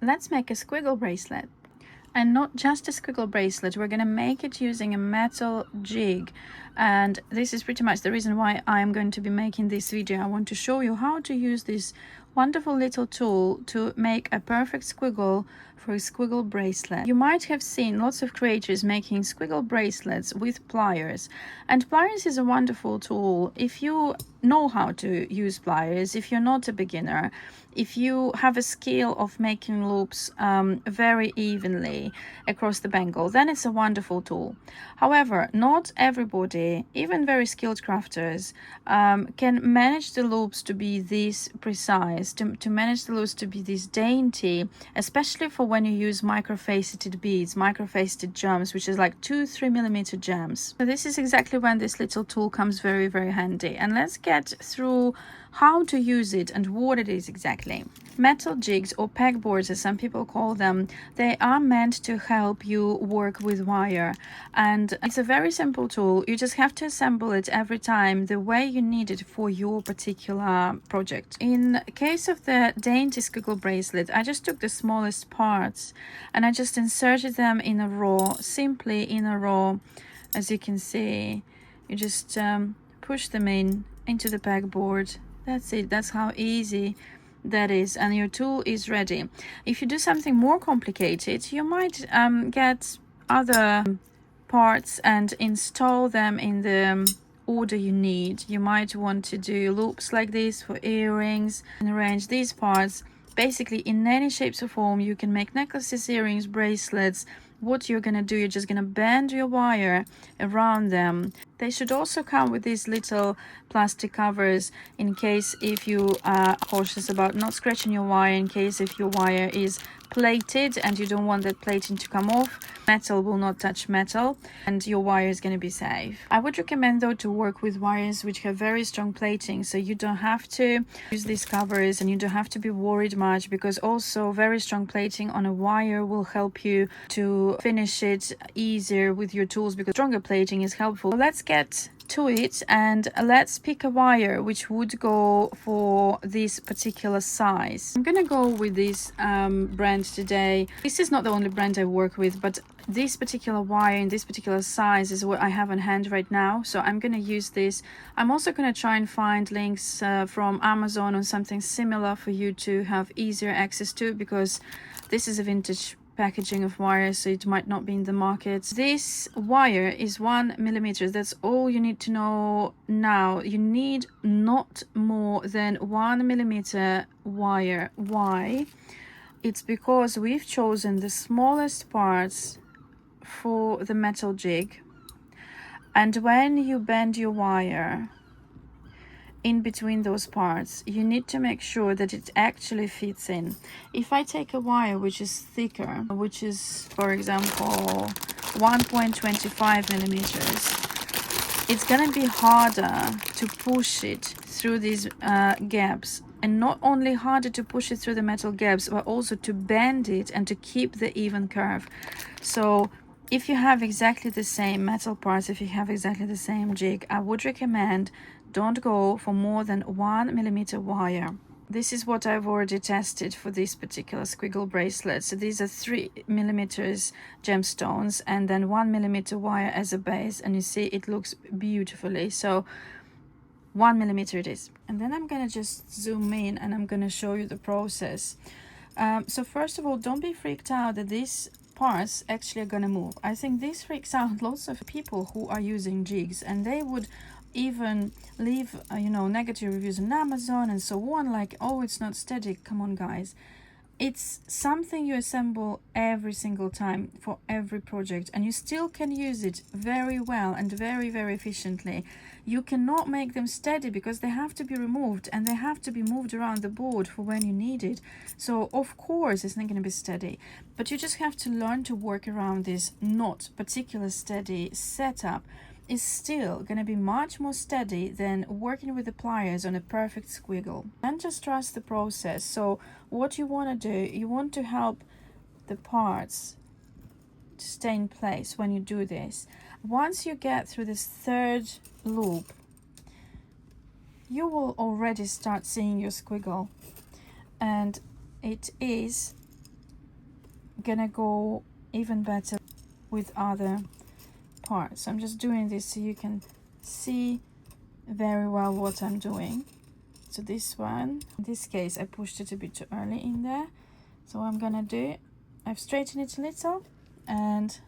Let's make a squiggle bracelet. And not just a squiggle bracelet, we're going to make it using a metal jig. And this is pretty much the reason why I'm going to be making this video. I want to show you how to use this wonderful little tool to make a perfect squiggle for a squiggle bracelet. You might have seen lots of creators making squiggle bracelets with pliers, and pliers is a wonderful tool if you know how to use pliers. If you're not a beginner, if you have a skill of making loops very evenly across the bangle, then it's a wonderful tool. However, not everybody, even very skilled crafters, can manage the loops to be this precise, to manage the loops to be this dainty, especially for when you use microfaceted beads, microfaceted gems, which is like 2-3 millimeter gems. So this is exactly when this little tool comes very, very handy. And let's get through how to use it and what it is exactly. Metal jigs, or pegboards as some people call them, they are meant to help you work with wire, and it's a very simple tool. You just have to assemble it every time the way you need it for your particular project. In case of the dainty squiggle bracelet, I just took the smallest parts and I just inserted them in a row, simply in a row. As you can see, you just push them into the pegboard. That's it. That's how easy that is, and your tool is ready. If you do something more complicated, you might get other parts and install them in the order you need. You might want to do loops like this for earrings and arrange these parts. Basically, in any shapes or form, you can make necklaces, earrings, bracelets. What you're gonna do, you're just gonna bend your wire around them. They should also come with these little plastic covers in case if you are cautious about not scratching your wire, in case if your wire is plated and you don't want that plating to come off. Metal will not touch metal and your wire is going to be safe. I would recommend though to work with wires which have very strong plating, so you don't have to use these covers and you don't have to be worried much, because also very strong plating on a wire will help you to finish it easier with your tools, because stronger plating is helpful. Let's get to it and let's pick a wire which would go for this particular size. I'm gonna go with this brand today. This is not the only brand I work with, but this particular wire in this particular size is what I have on hand right now, so I'm gonna use this. I'm also gonna try and find links from Amazon or something similar for you to have easier access to, because this is a vintage packaging of wire, so it might not be in the market. This wire is 1 millimeter. That's all you need to know now. You need not more than 1 millimeter wire. Why? It's because we've chosen the smallest parts for the metal jig, and when you bend your wire in between those parts, you need to make sure that it actually fits in. If I take a wire which is thicker, which is for example 1.25 millimeters, it's gonna be harder to push it through these gaps, and not only harder to push it through the metal gaps, but also to bend it and to keep the even curve. So if you have exactly the same metal parts, if you have exactly the same jig, I would recommend don't go for more than 1 millimeter wire. This is what I've already tested for this particular squiggle bracelet. So these are 3 millimeters gemstones and then 1 millimeter wire as a base, and you see it looks beautifully. So 1 millimeter it is. And then I'm gonna just zoom in and I'm gonna show you the process. So first of all, don't be freaked out that these parts actually are gonna move. I think this freaks out lots of people who are using jigs, and they would even leave negative reviews on Amazon and so on, like, oh, it's not steady. Come on guys, it's something you assemble every single time for every project, and you still can use it very well and very, very efficiently. You cannot make them steady because they have to be removed and they have to be moved around the board for when you need it. So of course it's not going to be steady, but you just have to learn to work around this not particular steady setup. Is still going to be much more steady than working with the pliers on a perfect squiggle. And just trust the process. So what you want to do, you want to help the parts to stay in place when you do this. Once you get through this third loop, you will already start seeing your squiggle, and it is gonna go even better with other parts. So I'm just doing this so you can see very well what I'm doing. So this one, in this case, I pushed it a bit too early in there. So what I'm gonna do, I've straightened it a little and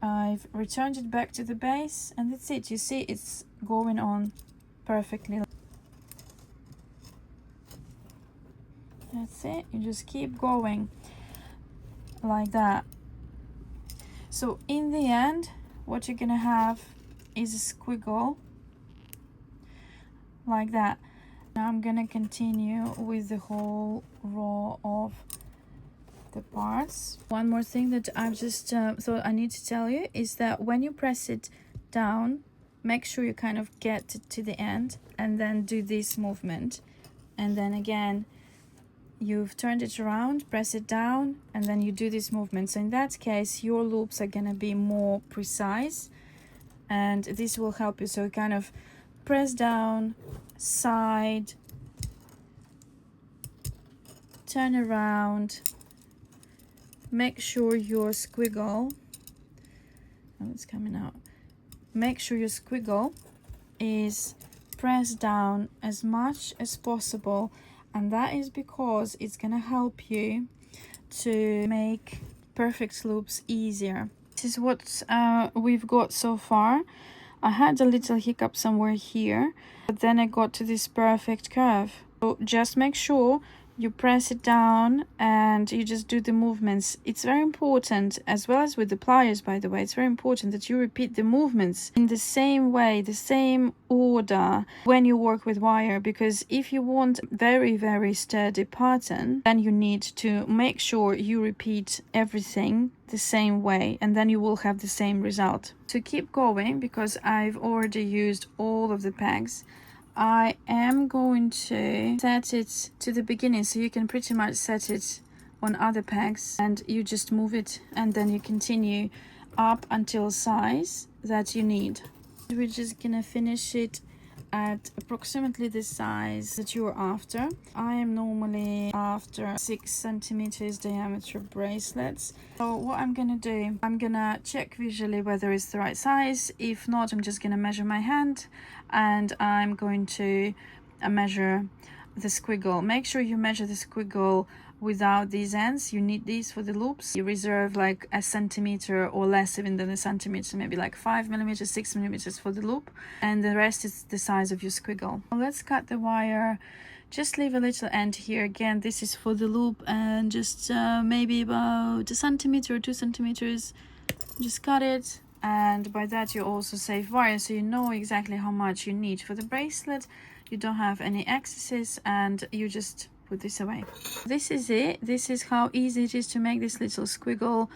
I've returned it back to the base, and that's it. You see it's going on perfectly. That's it. You just keep going like that. So in the end, what you're gonna have is a squiggle like that. Now I'm gonna continue with the whole row of the parts. One more thing that I've just thought I need to tell you is that when you press it down, make sure you kind of get to the end and then do this movement, and then again you've turned it around, press it down, and then you do this movement. So in that case your loops are gonna be more precise, and this will help you. So kind of press down, side, turn around, make sure your squiggle, oh, it's coming out, make sure your squiggle is pressed down as much as possible, and that is because it's gonna help you to make perfect loops easier. This is what we've got so far. I had a little hiccup somewhere here, but then I got to this perfect curve. So just make sure you press it down and you just do the movements. It's very important, as well as with the pliers, by the way, it's very important that you repeat the movements in the same way, the same order when you work with wire, because if you want very sturdy pattern, then you need to make sure you repeat everything the same way, and then you will have the same result. To keep going, because I've already used all of the pegs, I am going to set it to the beginning, so you can pretty much set it on other pegs and you just move it, and then you continue up until size that you need. We're just gonna finish it at approximately the size that you're after. I am normally after 6 centimeters diameter bracelets. So what I'm gonna do, I'm gonna check visually whether it's the right size. If not, I'm just gonna measure my hand and I'm going to measure the squiggle. Make sure you measure the squiggle without these ends. You need these for the loops. You reserve like a centimeter or less even than a centimeter, maybe like 5 millimeters, 6 millimeters for the loop, and the rest is the size of your squiggle. Well, let's cut the wire. Just leave a little end here. Again, this is for the loop, and just maybe about a centimeter or 2 centimeters. Just cut it, and by that you also save wire, so you know exactly how much you need for the bracelet. You don't have any excesses, and you just put this away. This is it. This is how easy it is to make this little squiggle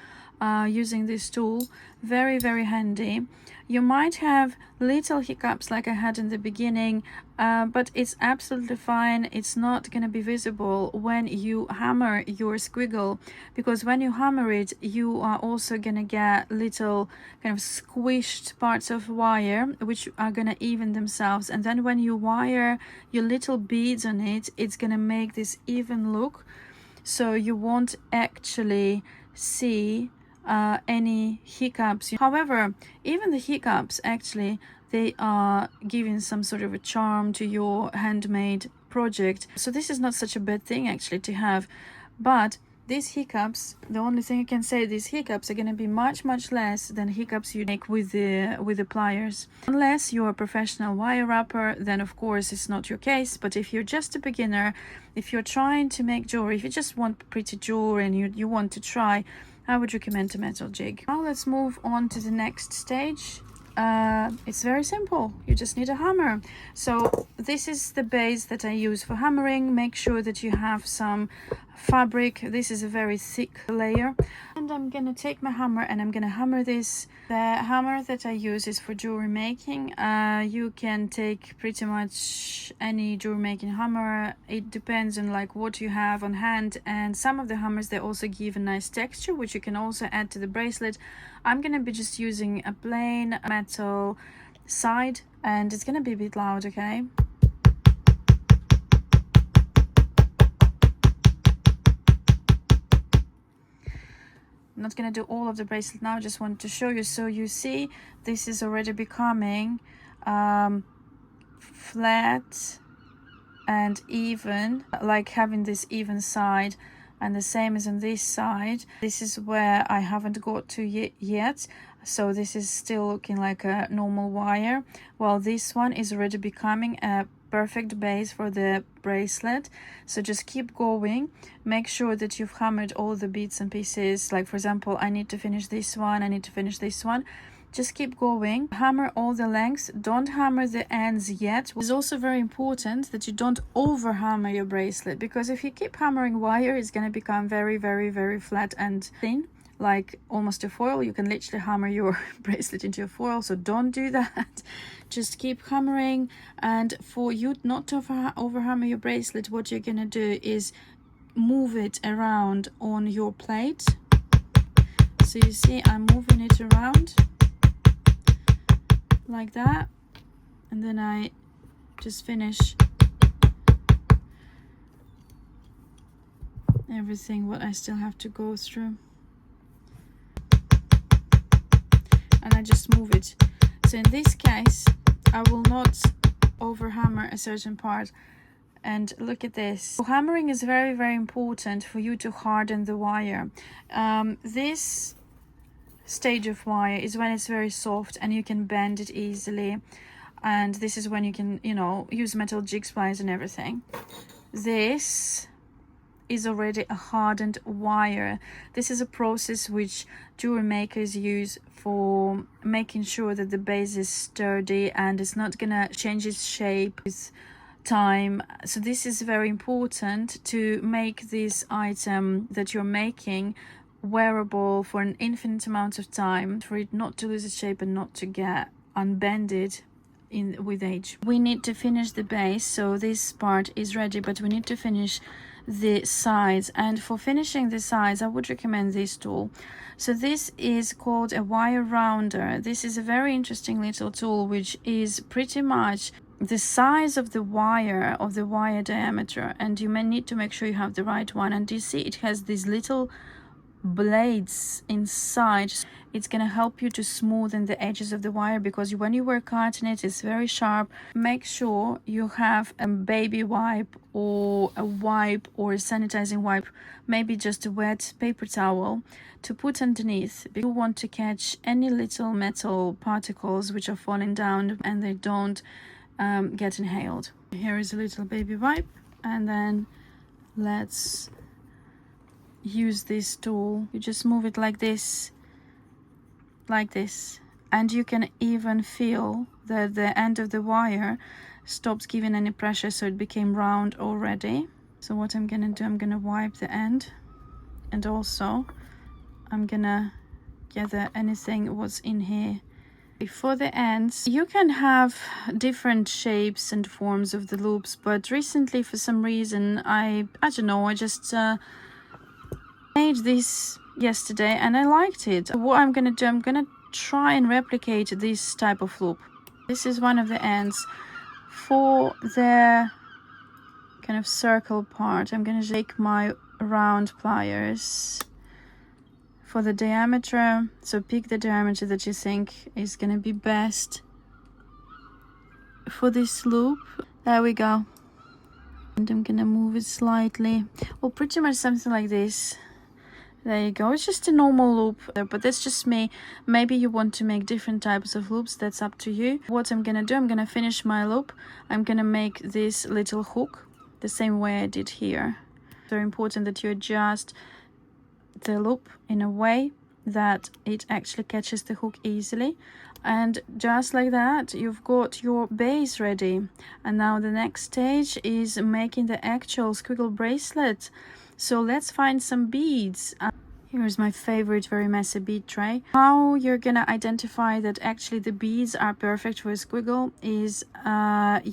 using this tool. Very handy. You might have little hiccups like I had in the beginning, but it's absolutely fine. It's not going to be visible when you hammer your squiggle, because when you hammer it, you are also going to get little kind of squished parts of wire which are going to even themselves, and then when you wire your little beads on it, it's going to make this even look, so you won't actually see any hiccups. However, even the hiccups, actually, they are giving some sort of a charm to your handmade project. So this is not such a bad thing actually to have. But these hiccups, the only thing I can say, these hiccups are going to be much less than hiccups you make with the pliers. Unless you're a professional wire wrapper, then of course it's not your case. But if you're just a beginner, if you're trying to make jewelry, if you just want pretty jewelry and you want to try, I would recommend a metal jig. Now let's move on to the next stage. It's very simple. You just need a hammer. So this is the base that I use for hammering. Make sure that you have some fabric. This is a very thick layer, and I'm gonna take my hammer and I'm gonna hammer this. The hammer that I use is for jewelry making. You can take pretty much any jewelry making hammer. It depends on like what you have on hand, and some of the hammers, they also give a nice texture which you can also add to the bracelet. I'm gonna be just using a plain metal side, and it's gonna be a bit loud, okay? I'm not gonna do all of the bracelet now, I just wanted to show you. So you see this is already becoming flat and even, like having this even side, and the same as on this side. This is where I haven't got to yet, so this is still looking like a normal wire, while this one is already becoming a perfect base for the bracelet. So just keep going, make sure that you've hammered all the bits and pieces. Like for example, I need to finish this one, I need to finish this one. Just keep going, hammer all the lengths, don't hammer the ends yet. It's also very important that you don't over hammer your bracelet, because if you keep hammering wire, it's going to become very flat and thin, like almost a foil. You can literally hammer your bracelet into a foil, so don't do that. Just keep hammering. And for you not to over hammer your bracelet, what you're going to do is move it around on your plate. So you see I'm moving it around like that, and then I just finish everything what I still have to go through, and I just move it. So in this case I will not over hammer a certain part. And look at this. So hammering is very important for you to harden the wire. This stage of wire is when it's very soft and you can bend it easily, and this is when you can, you know, use metal jig splice and everything. This is already a hardened wire. This is a process which jewelry makers use for making sure that the base is sturdy and it's not gonna change its shape with time. So this is very important to make this item that you're making wearable for an infinite amount of time, for it not to lose its shape and not to get unbended with age. We need to finish the base, so this part is ready, but we need to finish the sides. And for finishing the sides, I would recommend this tool. So this is called a wire rounder. This is a very interesting little tool which is pretty much the size of the wire diameter, and you may need to make sure you have the right one. And you see it has these little blades inside. It's going to help you to smoothen the edges of the wire, because when you were cutting it, it's very sharp. Make sure you have a baby wipe or a wipe or a sanitizing wipe, maybe just a wet paper towel to put underneath. You want to catch any little metal particles which are falling down and they don't get inhaled. Here is a little baby wipe, and then let's use this tool. You just move it like this, and you can even feel that the end of the wire stops giving any pressure, so it became round already. So what I'm gonna do, I'm gonna wipe the end, and also I'm gonna gather anything what's in here. For the ends, you can have different shapes and forms of the loops, but recently for some reason I don't know, I just made this yesterday and I liked it. What I'm gonna do, I'm gonna try and replicate this type of loop. This is one of the ends. For the kind of circle part, I'm gonna take my round pliers for the diameter. So pick the diameter that you think is gonna be best for this loop. There we go. And I'm gonna move it slightly, well, pretty much something like this. There you go. It's just a normal loop, but that's just me. Maybe you want to make different types of loops, that's up to you. What I'm gonna do, I'm gonna finish my loop. I'm gonna make this little hook the same way I did here. Very important that you adjust the loop in a way that it actually catches the hook easily. And just like that, you've got your base ready. And now the next stage is making the actual squiggle bracelet. So let's find some beads. Here's my favorite very messy bead tray. How you're gonna identify that actually the beads are perfect for a squiggle is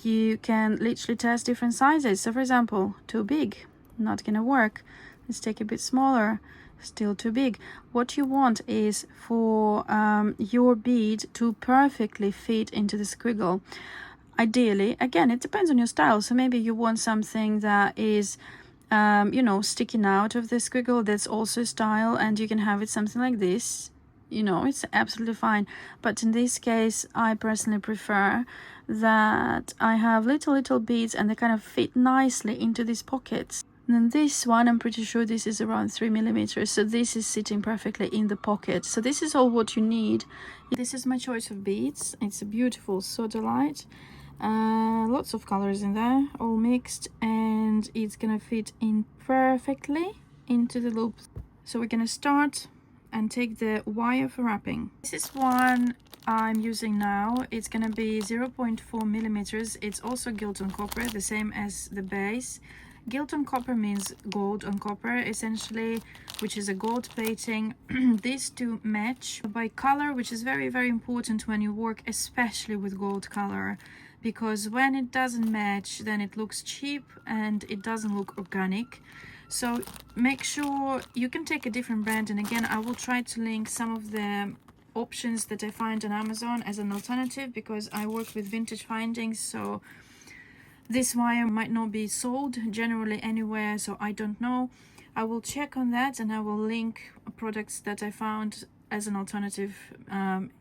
you can literally test different sizes. So for example, too big, not gonna work. Let's take a bit smaller, still too big. What you want is for your bead to perfectly fit into the squiggle. Ideally, again, it depends on your style. So maybe you want something that is you know, sticking out of the squiggle. That's also style, and you can have it something like this. You know, it's absolutely fine. But in this case, I personally prefer that I have little beads and they kind of fit nicely into these pockets. And then this one, I'm pretty sure this is around 3 mm, so this is sitting perfectly in the pocket. So this is all what you need. This is my choice of beads. It's a beautiful sodalite, lots of colors in there, all mixed, and it's gonna fit in perfectly into the loop. So we're gonna start and take the wire for wrapping. This is one I'm using now. It's gonna be 0.4 mm. It's also gilt on copper, the same as the base. Gilt on copper means gold on copper, essentially, which is a gold plating. These two match by color, which is very important when you work, especially with gold color, because when it doesn't match, then it looks cheap and it doesn't look organic. So make sure you can take a different brand, and again, I will try to link some of the options that I find on Amazon as an alternative, because I work with vintage findings, so this wire might not be sold generally anywhere, so I don't know. I will check on that, and I will link products that I found as an alternative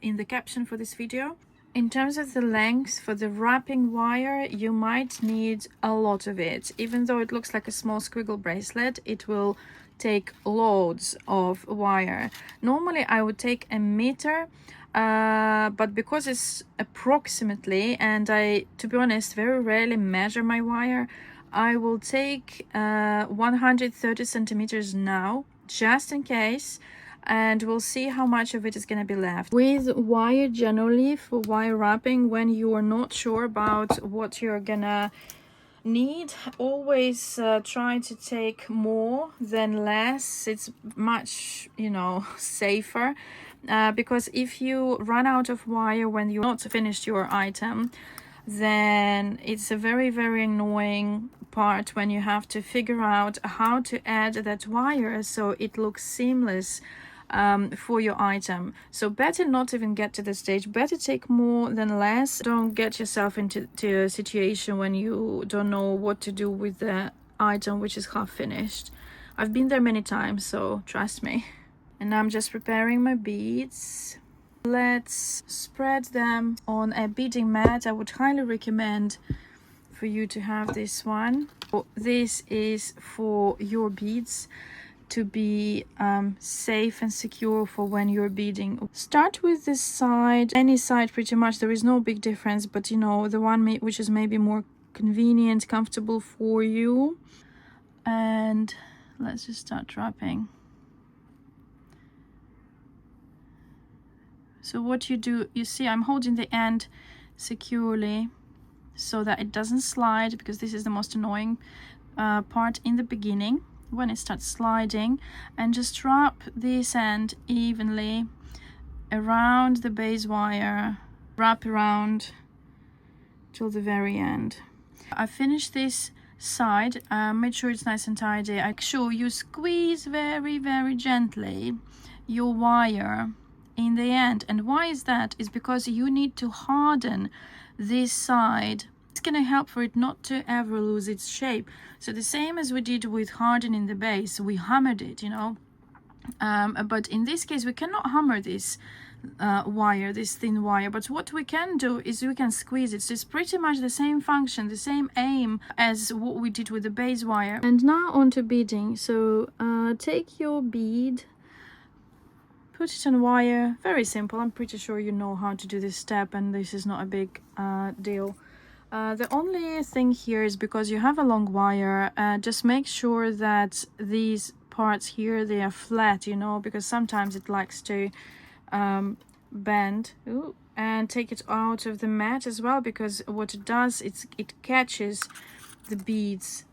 in the caption for this video. In terms of the length for the wrapping wire, you might need a lot of it. Even though it looks like a small squiggle bracelet, it will take loads of wire. Normally I would take 1 meter, but because it's approximately, and I, to be honest, very rarely measure my wire, I will take 130 centimeters now, just in case, and we'll see how much of it is going to be left. With wire, generally for wire wrapping, when you are not sure about what you're gonna need, always try to take more than less. It's much, you know, safer, because if you run out of wire when you're not finished your item, then it's a very annoying part when you have to figure out how to add that wire so it looks seamless for your item. So better not even get to the stage, better take more than less. Don't get yourself into a situation when you don't know what to do with the item which is half finished. I've been there many times, so trust me. And I'm just preparing my beads. Let's spread them on a beading mat. I would highly recommend for you to have this one. This is for your beads to be safe and secure for when you're beading. Start with this side, any side pretty much, there is no big difference, but you know, the one which is maybe more convenient, comfortable for you. And let's just start wrapping. So what you do, you see I'm holding the end securely so that it doesn't slide, because this is the most annoying part in the beginning when it starts sliding, and just wrap this end evenly around the base wire, wrap around till the very end. I finished this side, made sure it's nice and tidy. Make sure you squeeze very gently your wire in the end. And why is that? Is because you need to harden this side. It's going to help for it not to ever lose its shape. So the same as we did with hardening the base, we hammered it, you know, but in this case we cannot hammer this wire, this thin wire, but what we can do is we can squeeze it. So it's pretty much the same function, the same aim as what we did with the base wire. And now on to beading. So take your bead, put it on wire, very simple. I'm pretty sure you know how to do this step, and this is not a big deal. The only thing here is, because you have a long wire, just make sure that these parts here, they are flat, you know, because sometimes it likes to bend. Ooh. And take it out of the mat as well, because what it does, it catches the beads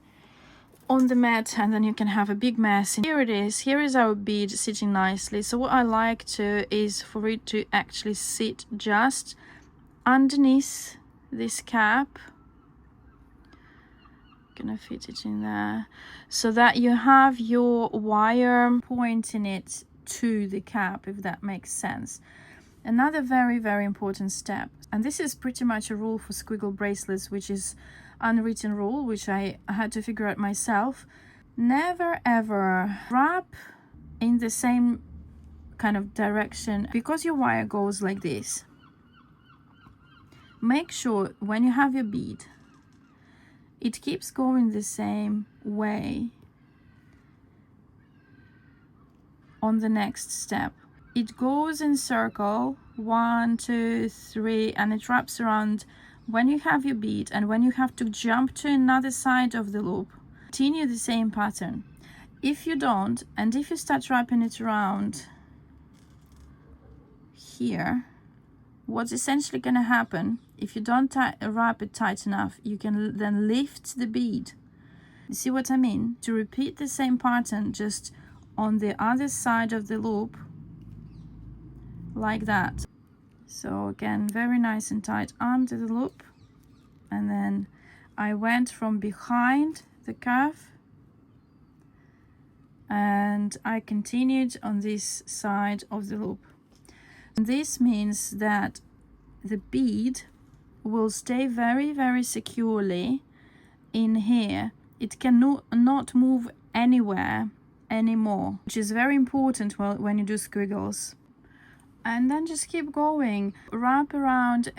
on the mat, and then you can have a big mess. And here it is. Here is our bead sitting nicely. So what I like to is for it to actually sit just underneath this cap. Gonna fit it in there so that you have your wire pointing it to the cap, if that makes sense. Another very important step, and this is pretty much a rule for squiggle bracelets, which is unwritten rule, which I had to figure out myself. never ever wrap in the same kind of direction, because your wire goes like this. Make sure when you have your bead, it keeps going the same way on the next step. It goes in circle 1, 2, 3, and it wraps around when you have your bead, and when you have to jump to another side of the loop, continue the same pattern. If you don't, and if you start wrapping it around here, what's essentially going to happen, if you don't wrap it tight enough, you can then lift the bead. You see what I mean? To repeat the same pattern, just on the other side of the loop, like that. So again, very nice and tight under the loop, and then I went from behind the curve and I continued on this side of the loop. And this means that the bead will stay very, very securely in here. It cannot move anywhere anymore, which is very important when you do squiggles. And then just keep going, wrap around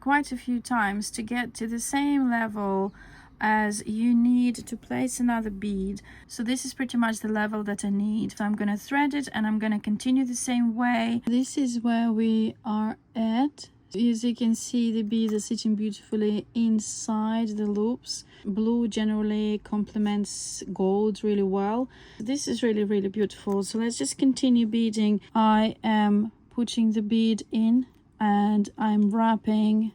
quite a few times to get to the same level as you need to place another bead. So this is pretty much the level that I need. So I'm going to thread it and I'm going to continue the same way. This is where we are at. As you can see, the beads are sitting beautifully inside the loops. Blue generally complements gold really well. This is really, really beautiful. So let's just continue beading. I am putting the bead in and I'm wrapping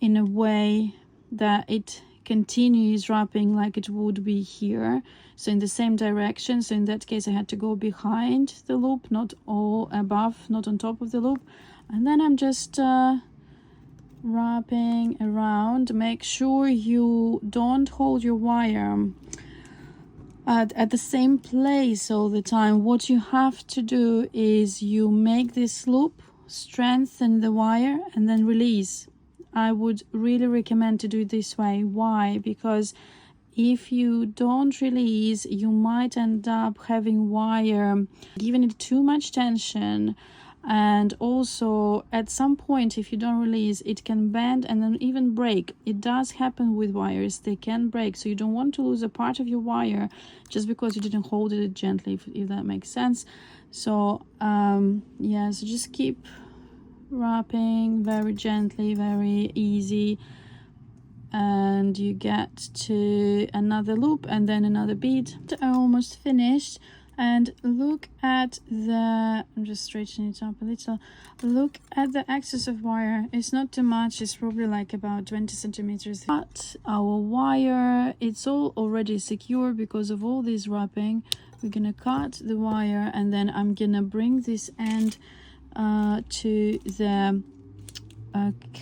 in a way that it continues wrapping like it would be here, so in the same direction. So in that case I had to go behind the loop, not all above, not on top of the loop. And then I'm just wrapping around. Make sure you don't hold your wire at the same place all the time. What you have to do is you make this loop, strengthen the wire, and then release. I would really recommend to do it this way. Why? Because if you don't release, you might end up having wire giving it too much tension, and also at some point if you don't release, it can bend and then even break. It does happen with wires, they can break, so you don't want to lose a part of your wire just because you didn't hold it gently, if that makes sense. So yeah, so just keep wrapping very gently, very easy, and you get to another loop and then another bead. I almost finished. And look at the, I'm just straightening it up a little, look at the excess of wire. It's not too much, it's probably like about 20 centimeters. But our wire, it's all already secure because of all this wrapping. We're gonna cut the wire and then I'm gonna bring this end to the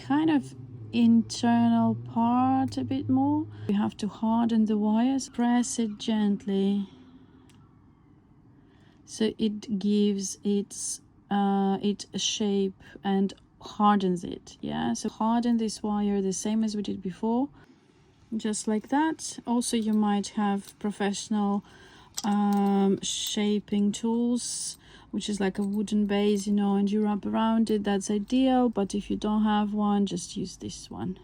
kind of internal part a bit more. We have to harden the wires, press it gently so it gives it a shape and hardens it. Yeah, so harden this wire the same as we did before, just like that. Also you might have professional shaping tools, which is like a wooden base, you know, and you wrap around it. That's ideal, but if you don't have one, just use this one.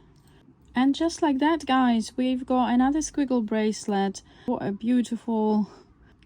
And just like that, guys, we've got another squiggle bracelet. What a beautiful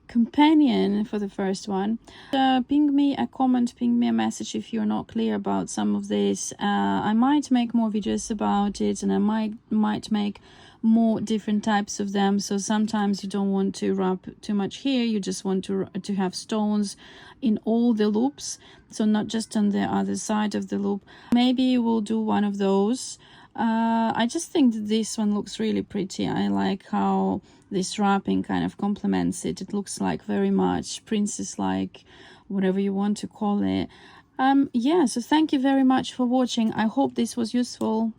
companion for the first one. Ping me a comment, ping me a message if you're not clear about some of this. I might make more videos about it, and I might make more different types of them. So sometimes you don't want to wrap too much here, you just want to have stones in all the loops, so not just on the other side of the loop. Maybe we'll do one of those. I just think that this one looks really pretty. I like how this wrapping kind of complements it. It looks like very much princess-like, whatever you want to call it. Yeah, so thank you very much for watching. I hope this was useful.